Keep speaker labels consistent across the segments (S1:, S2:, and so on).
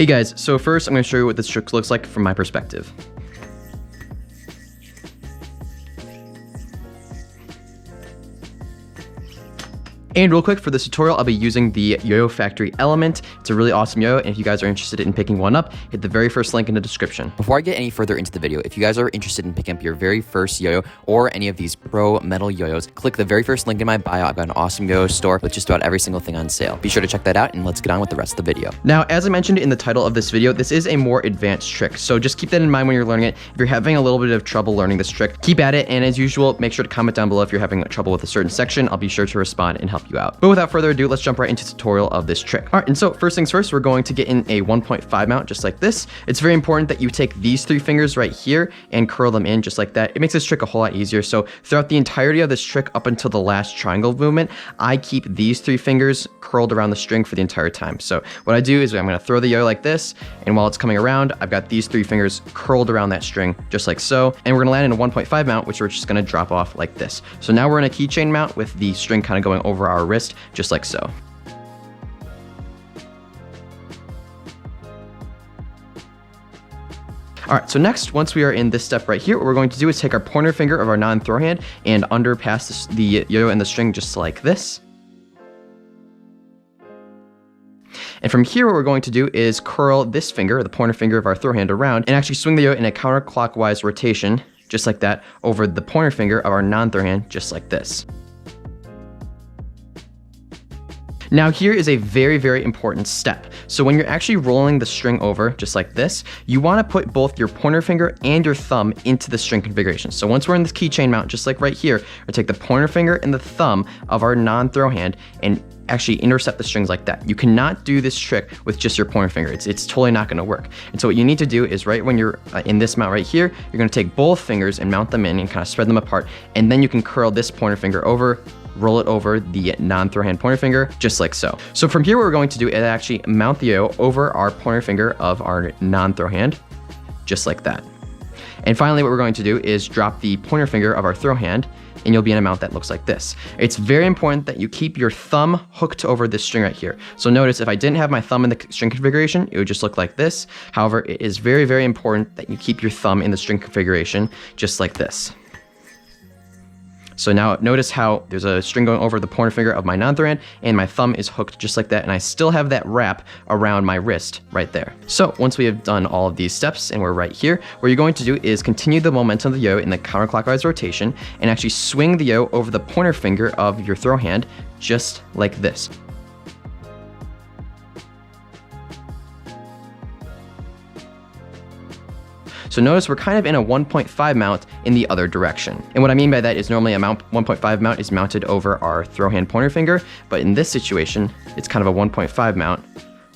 S1: Hey guys, so first I'm going to show you what this trick looks like from my perspective. And real quick, for this tutorial, I'll be using the YOYO Factory Element. It's a really awesome yo-yo, and if you guys are interested in picking one up, hit the very first link in the description.
S2: Before I get any further into the video, if you guys are interested in picking up your very first yo-yo or any of these pro metal yo-yos, click the very first link in my bio. I've got an awesome yo-yo store with just about every single thing on sale. Be sure to check that out, and let's get on with the rest of the video.
S1: Now, as I mentioned in the title of this video, this is a more advanced trick, so just keep that in mind when you're learning it. If you're having a little bit of trouble learning this trick, keep at it, and as usual, make sure to comment down below if you're having trouble with a certain section. I'll be sure to respond and help you out. But without further ado, let's jump right into the tutorial of this trick. All right, and so first things first, we're going to get in a 1.5 mount just like this. It's very important that you take these three fingers right here and curl them in just like that. It makes this trick a whole lot easier. So throughout the entirety of this trick up until the last triangle movement, I keep these three fingers curled around the string for the entire time. So what I do is I'm going to throw the yo like this, and while it's coming around, I've got these three fingers curled around that string just like so, and we're going to land in a 1.5 mount, which we're just going to drop off like this. So now we're in a keychain mount with the string kind of going over our wrist just like so. All right, so next, once we are in this step right here, what we're going to do is take our pointer finger of our non-throw hand and underpass the yo-yo and the string just like this. And from here, what we're going to do is curl this finger, the pointer finger of our throw hand, around and actually swing the yo-yo in a counterclockwise rotation, just like that, over the pointer finger of our non-throw hand, just like this. Now here is a very, very important step. So when you're actually rolling the string over just like this, you want to put both your pointer finger and your thumb into the string configuration. So once we're in this keychain mount, just like right here, we'll take the pointer finger and the thumb of our non-throw hand and actually intercept the strings like that. You cannot do this trick with just your pointer finger. It's totally not going to work. And so what you need to do is right when you're in this mount right here, you're going to take both fingers and mount them in and kind of spread them apart. And then you can curl this pointer finger over, roll it over the non-throw hand pointer finger, just like so. So from here, what we're going to do is actually mount the yo over our pointer finger of our non-throw hand, just like that. And finally, what we're going to do is drop the pointer finger of our throw hand, and you'll be in a mount that looks like this. It's very important that you keep your thumb hooked over this string right here. So notice if I didn't have my thumb in the string configuration, it would just look like this. However, it is very, very important that you keep your thumb in the string configuration, just like this. So now notice how there's a string going over the pointer finger of my non-throw hand, and my thumb is hooked just like that, and I still have that wrap around my wrist right there. So once we have done all of these steps and we're right here, what you're going to do is continue the momentum of the yo in the counterclockwise rotation and actually swing the yo over the pointer finger of your throw hand just like this. So notice we're kind of in a 1.5 mount in the other direction. And what I mean by that is normally a 1.5 mount is mounted over our throw hand pointer finger, but in this situation, it's kind of a 1.5 mount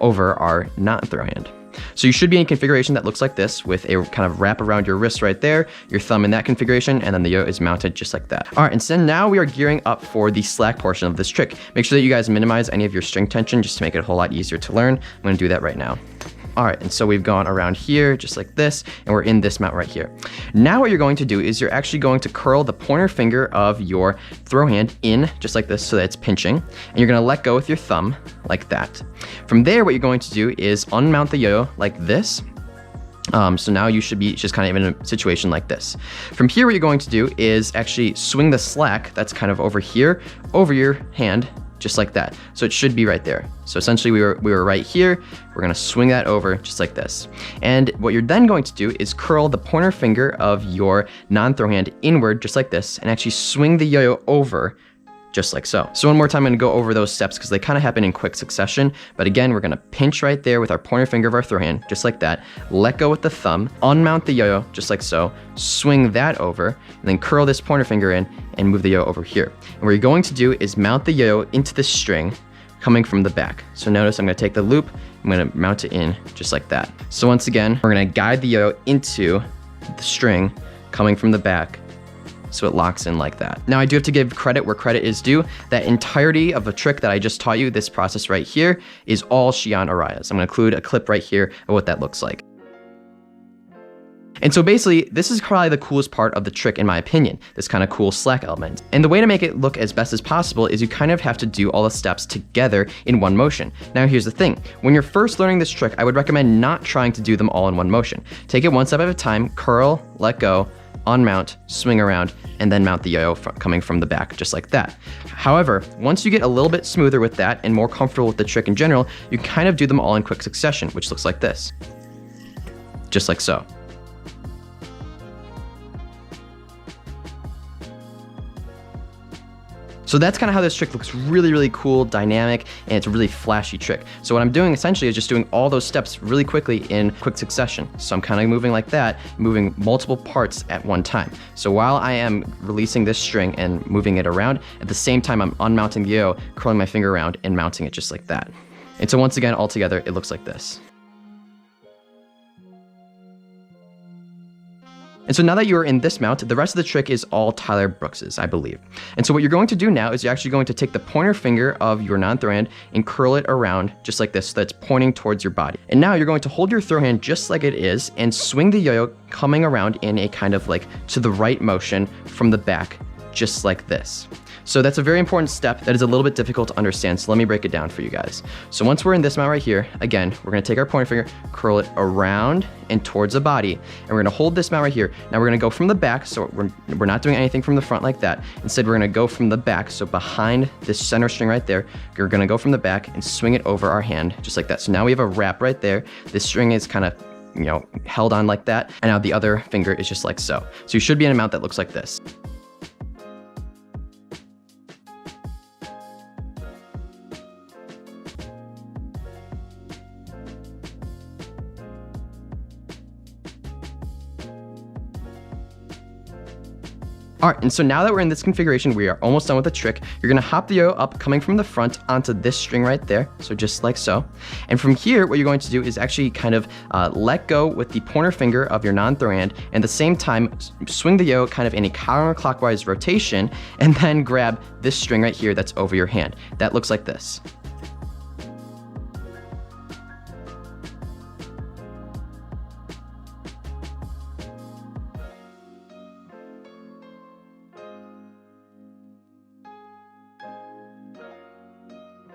S1: over our non-throw hand. So you should be in a configuration that looks like this with a kind of wrap around your wrist right there, your thumb in that configuration, and then the yo is mounted just like that. All right, and so now we are gearing up for the slack portion of this trick. Make sure that you guys minimize any of your string tension just to make it a whole lot easier to learn. I'm gonna do that right now. All right, and so we've gone around here just like this, and we're in this mount right here. Now what you're going to do is you're actually going to curl the pointer finger of your throw hand in just like this so that it's pinching, and you're gonna let go with your thumb like that. From there, what you're going to do is unmount the yo like this. So now you should be just kind of in a situation like this. From here, what you're going to do is actually swing the slack that's kind of over here, over your hand, just like that. So it should be right there. So essentially we were right here. We're gonna swing that over just like this. And what you're then going to do is curl the pointer finger of your non-throw hand inward just like this and actually swing the yo-yo over just like so. So one more time, I'm gonna go over those steps because they kind of happen in quick succession. But again, we're gonna pinch right there with our pointer finger of our throw hand, just like that. Let go with the thumb, unmount the yo-yo, just like so. Swing that over, and then curl this pointer finger in and move the yo over here. And what you're going to do is mount the yo into the string coming from the back. So notice I'm gonna take the loop, I'm gonna mount it in just like that. So once again, we're gonna guide the yo into the string coming from the back, so it locks in like that. Now I do have to give credit where credit is due. That entirety of the trick that I just taught you, this process right here, is all Shion Arayas. I'm gonna include a clip right here of what that looks like. And so basically, this is probably the coolest part of the trick in my opinion, this kind of cool slack element. And the way to make it look as best as possible is you kind of have to do all the steps together in one motion. Now here's the thing, when you're first learning this trick, I would recommend not trying to do them all in one motion. Take it one step at a time, curl, let go, unmount, swing around, and then mount the yo-yo coming from the back, just like that. However, once you get a little bit smoother with that and more comfortable with the trick in general, you kind of do them all in quick succession, which looks like this. Just like so. So that's kind of how this trick looks, really, really cool, dynamic, and it's a really flashy trick. So what I'm doing essentially is just doing all those steps really quickly in quick succession. So I'm kind of moving like that, moving multiple parts at one time. So while I am releasing this string and moving it around, at the same time I'm unmounting the yo, curling my finger around and mounting it just like that. And so once again, all together, it looks like this. And so now that you're in this mount, the rest of the trick is all Tyler Brooks's, I believe. And so what you're going to do now is you're actually going to take the pointer finger of your non-throw hand and curl it around just like this, so that's pointing towards your body. And now you're going to hold your throw hand just like it is and swing the yo-yo coming around in a kind of like to the right motion from the back, just like this. So that's a very important step that is a little bit difficult to understand, so let me break it down for you guys. So once we're in this mount right here, again, we're gonna take our pointer finger, curl it around and towards the body, and we're gonna hold this mount right here. Now we're gonna go from the back, so we're not doing anything from the front like that. Instead, we're gonna go from the back, so behind this center string right there, we're gonna go from the back and swing it over our hand, just like that. So now we have a wrap right there. This string is kind of, you know, held on like that, and now the other finger is just like so. So you should be in a mount that looks like this. All right, and so now that we're in this configuration, we are almost done with the trick. You're gonna hop the yo-yo up coming from the front onto this string right there, so just like so. And from here, what you're going to do is actually kind of let go with the pointer finger of your non-throw hand, and at the same time, swing the yo-yo kind of in a counterclockwise rotation, and then grab this string right here that's over your hand. That looks like this.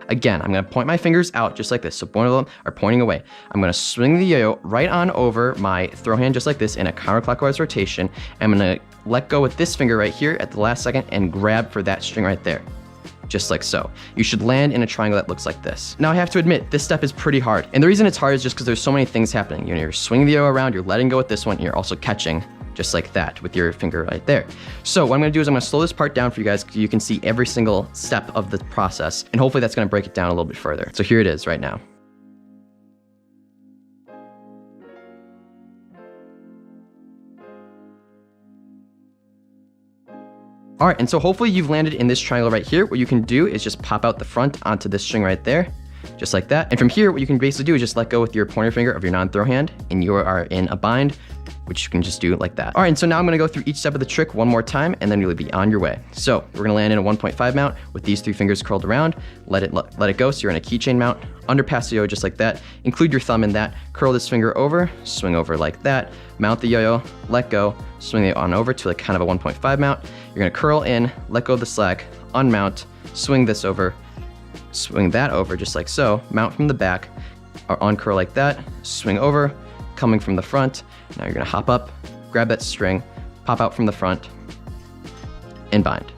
S1: Again, I'm gonna point my fingers out just like this, so both of them are pointing away. I'm gonna swing the yo-yo right on over my throw hand just like this in a counterclockwise rotation. I'm gonna let go with this finger right here at the last second and grab for that string right there, just like so. You should land in a triangle that looks like this. Now I have to admit, this step is pretty hard. And the reason it's hard is just because there's so many things happening. You know, you're swinging the yo-yo around, you're letting go with this one, and you're also catching just like that with your finger right there. So what I'm gonna do is I'm gonna slow this part down for you guys so you can see every single step of the process, and hopefully that's gonna break it down a little bit further. So here it is right now. All right, and so hopefully you've landed in this triangle right here. What you can do is just pop out the front onto this string right there, just like that. And from here, what you can basically do is just let go with your pointer finger of your non-throw hand, and you are in a bind, which you can just do like that. All right, and so now I'm gonna go through each step of the trick one more time, and then you'll be on your way. So we're gonna land in a 1.5 mount with these three fingers curled around, let it go, so you're in a keychain mount, underpass the yo-yo just like that, include your thumb in that, curl this finger over, swing over like that, mount the yo-yo, let go, swing it on over to like kind of a 1.5 mount. You're gonna curl in, let go of the slack, unmount, swing this over, swing that over just like so, mount from the back, or uncurl like that, swing over, coming from the front. Now you're gonna hop up, grab that string, pop out from the front, and bind.